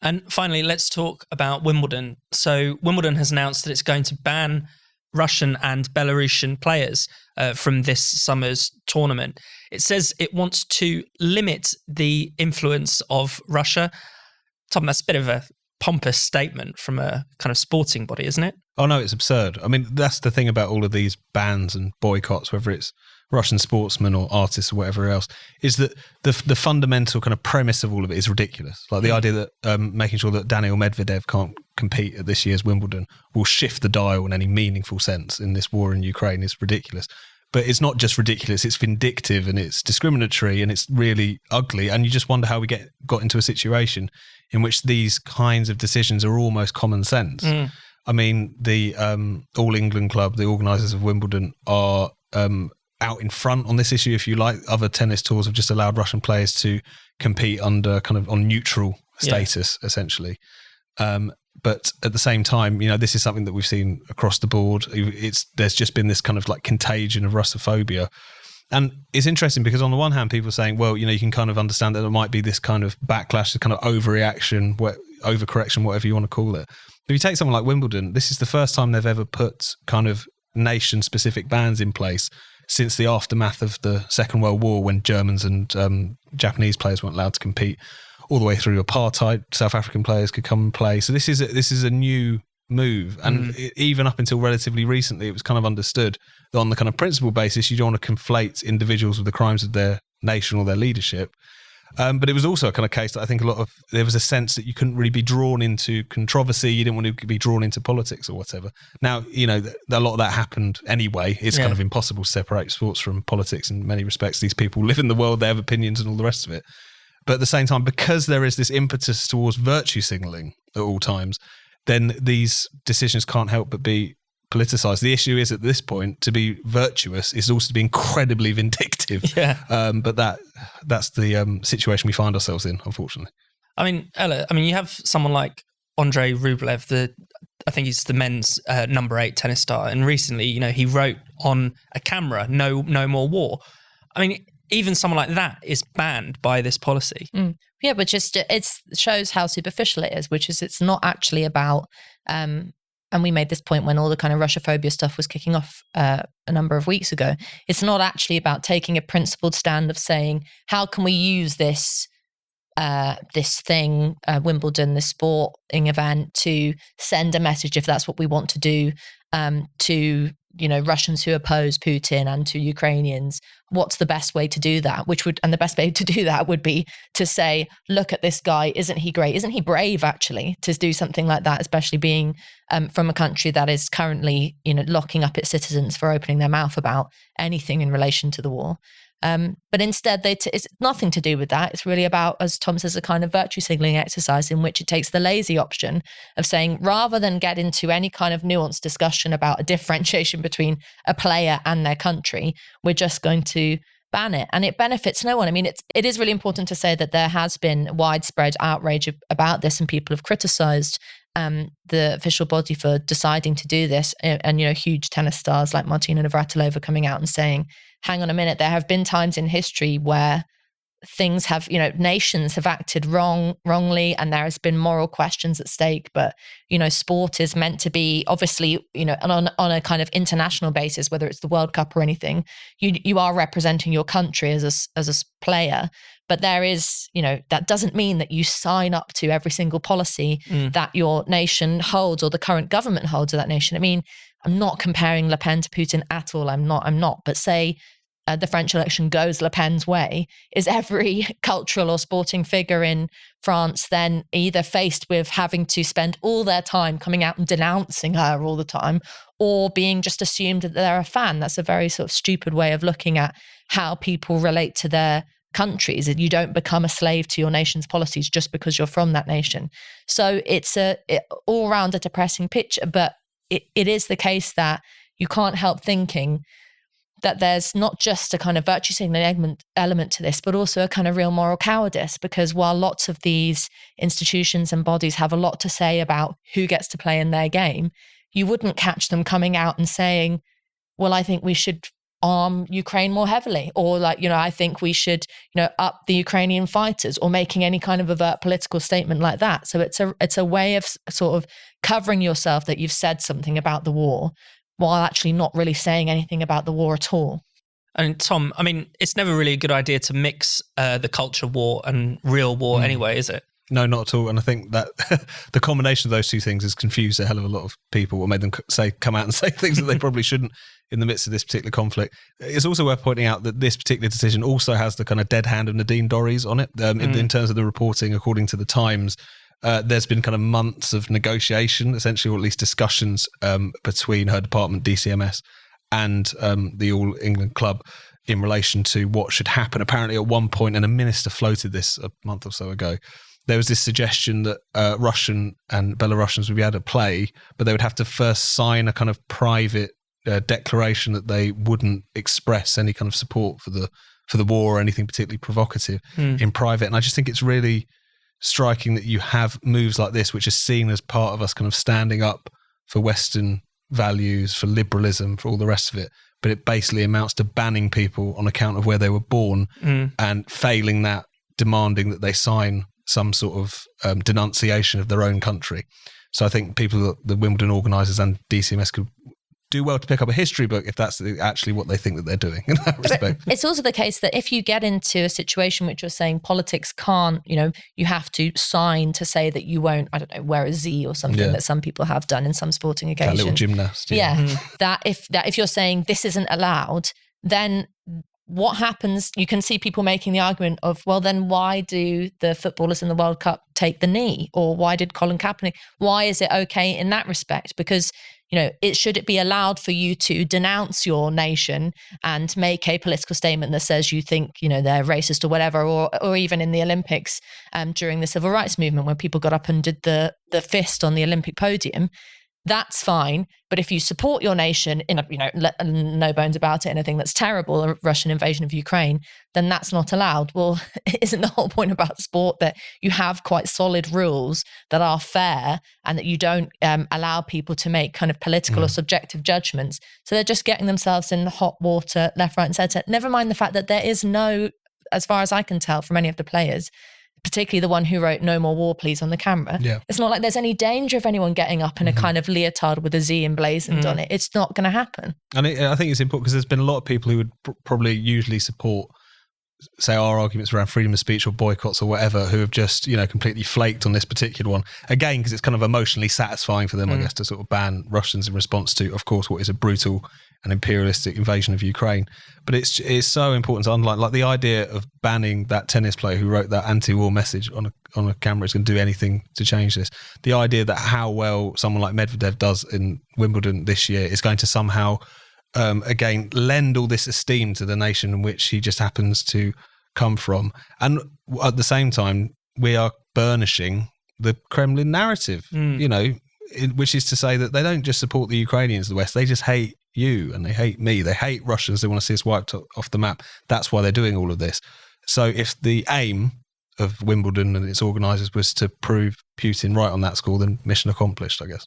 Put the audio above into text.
And finally, let's talk about Wimbledon. So Wimbledon has announced that it's going to ban Russian and Belarusian players from this summer's tournament. It says it wants to limit the influence of Russia. Tom, that's a bit of a pompous statement from a kind of sporting body, isn't it? Oh no, it's absurd. I mean, that's the thing about all of these bans and boycotts, whether it's Russian sportsmen or artists or whatever else, is that the fundamental kind of premise of all of it is ridiculous. Like the idea that making sure that Daniil Medvedev can't compete at this year's Wimbledon will shift the dial in any meaningful sense in this war in Ukraine is ridiculous. But it's not just ridiculous, it's vindictive and it's discriminatory and it's really ugly. And you just wonder how we got into a situation in which these kinds of decisions are almost common sense. I mean, the All England Club, the organisers of Wimbledon, are out in front on this issue, if you like. Other tennis tours have just allowed Russian players to compete under kind of on neutral status, essentially. But at the same time, you know, this is something that we've seen across the board. There's just been this kind of like contagion of Russophobia. And it's interesting because on the one hand, people are saying, well, you know, you can kind of understand that there might be this kind of backlash, this kind of overreaction, overcorrection, whatever you want to call it. If you take something like Wimbledon, this is the first time they've ever put kind of nation-specific bans in place since the aftermath of the Second World War, when Germans and Japanese players weren't allowed to compete, all the way through apartheid. South African players could come and play. So this is a new move. And even up until relatively recently, it was kind of understood that on the kind of principle basis, you don't want to conflate individuals with the crimes of their nation or their leadership. But it was also a kind of case that I think there was a sense that you couldn't really be drawn into controversy. You didn't want to be drawn into politics or whatever. Now, you know, a lot of that happened anyway. It's kind of impossible to separate sports from politics in many respects. These people live in the world, they have opinions and all the rest of it. But at the same time, because there is this impetus towards virtue signalling at all times, then these decisions can't help but be politicised. The issue is, at this point, to be virtuous is also to be incredibly vindictive. But that's the situation we find ourselves in, unfortunately. I mean, Ella, you have someone like Andrei Rublev, I think he's the men's number 8 tennis star, and recently, you know, he wrote on a camera, "No more war." I mean, even someone like that is banned by this policy. Yeah, but just it shows how superficial it is, which is it's not actually about, and we made this point when all the kind of Russophobia stuff was kicking off a number of weeks ago. It's not actually about taking a principled stand of saying, how can we use this thing, Wimbledon, this sporting event, to send a message, if that's what we want to do, to, you know, Russians who oppose Putin and to Ukrainians. What's the best way to do that? And the best way to do that would be to say, look at this guy, isn't he great? Isn't he brave, actually, to do something like that, especially being from a country that is currently, you know, locking up its citizens for opening their mouth about anything in relation to the war. But instead, it's nothing to do with that. It's really about, as Tom says, a kind of virtue signaling exercise in which it takes the lazy option of saying, rather than get into any kind of nuanced discussion about a differentiation between a player and their country, we're just going to ban it. And it benefits no one. I mean, it is really important to say that there has been widespread outrage about this, and people have criticised the official body for deciding to do this. And, you know, huge tennis stars like Martina Navratilova coming out and saying, hang on a minute, there have been times in history where things have, you know, nations have acted wrongly, and there has been moral questions at stake. But, you know, sport is meant to be, obviously, you know, on a kind of international basis, whether it's the World Cup or anything, you are representing your country as a player. But there is, you know, that doesn't mean that you sign up to every single policy that your nation holds or the current government holds of that nation. I mean, I'm not comparing Le Pen to Putin at all. I'm not. But say the French election goes Le Pen's way, is every cultural or sporting figure in France then either faced with having to spend all their time coming out and denouncing her all the time, or being just assumed that they're a fan? That's a very sort of stupid way of looking at how people relate to their countries, and you don't become a slave to your nation's policies just because you're from that nation. So it's all around a depressing picture, but it is the case that you can't help thinking that there's not just a kind of virtue signaling element to this, but also a kind of real moral cowardice, because while lots of these institutions and bodies have a lot to say about who gets to play in their game, you wouldn't catch them coming out and saying, well, I think we should arm Ukraine more heavily, or like, you know, I think we should, you know, up the Ukrainian fighters, or making any kind of overt political statement like that. So it's a way of sort of covering yourself that you've said something about the war while actually not really saying anything about the war at all. And Tom, I mean, it's never really a good idea to mix the culture war and real war anyway, is it? No, not at all. And I think that the combination of those two things has confused a hell of a lot of people, or made them come out and say things that they probably shouldn't in the midst of this particular conflict. It's also worth pointing out that this particular decision also has the kind of dead hand of Nadine Dorries on it. In terms of the reporting, according to the Times, there's been kind of months of negotiation, essentially, or at least discussions between her department, DCMS, and the All England Club in relation to what should happen. Apparently, at one point, and a minister floated this a month or so ago, there was this suggestion that Russian and Belarusians would be able to play, but they would have to first sign a kind of private declaration that they wouldn't express any kind of support for the war or anything particularly provocative in private. And I just think it's really striking that you have moves like this, which are seen as part of us kind of standing up for Western values, for liberalism, for all the rest of it. But it basically amounts to banning people on account of where they were born, and failing that, demanding that they sign some sort of denunciation of their own country. So I think people, the Wimbledon organisers and DCMS, could do well to pick up a history book if that's actually what they think that they're doing in that respect. But it's also the case that if you get into a situation which you're saying politics can't, you know, you have to sign to say that you won't, I don't know, wear a Z or something that some people have done in some sporting occasions. That little gymnast. That if you're saying this isn't allowed, then what happens? You can see people making the argument of, well, then why do the footballers in the World Cup take the knee? Or why did Colin Kaepernick? Why is it okay in that respect? Because, you know, should it be allowed for you to denounce your nation and make a political statement that says you think, you know, they're racist or whatever, or even in the Olympics during the civil rights movement when people got up and did the fist on the Olympic podium? That's fine. But if you support your nation in a, you know, no bones about it, anything that's terrible, a Russian invasion of Ukraine, then that's not allowed. Well, isn't the whole point about sport that you have quite solid rules that are fair and that you don't allow people to make kind of political or subjective judgments? So they're just getting themselves in the hot water left, right and centre. Never mind the fact that there is no, as far as I can tell from any of the players, particularly the one who wrote "No More War, Please" on the camera. It's not like there's any danger of anyone getting up in a kind of leotard with a Z emblazoned on it. It's not going to happen. And I think it's important because there's been a lot of people who would probably usually support, say, our arguments around freedom of speech or boycotts or whatever, who have just, you know, completely flaked on this particular one. Again, because it's kind of emotionally satisfying for them, I guess, to sort of ban Russians in response to, of course, what is a brutal and imperialistic invasion of Ukraine. But it's so important to underline, like the idea of banning that tennis player who wrote that anti-war message on a camera is going to do anything to change this. The idea that how well someone like Medvedev does in Wimbledon this year is going to somehow again lend all this esteem to the nation in which he just happens to come from. And at the same time, we are burnishing the Kremlin narrative, you know, which is to say that they don't just support the Ukrainians, the West, they just hate you and they hate me. They hate Russians. They want to see us wiped off the map. That's why they're doing all of this. So if the aim of Wimbledon and its organisers was to prove Putin right on that score, then mission accomplished, I guess.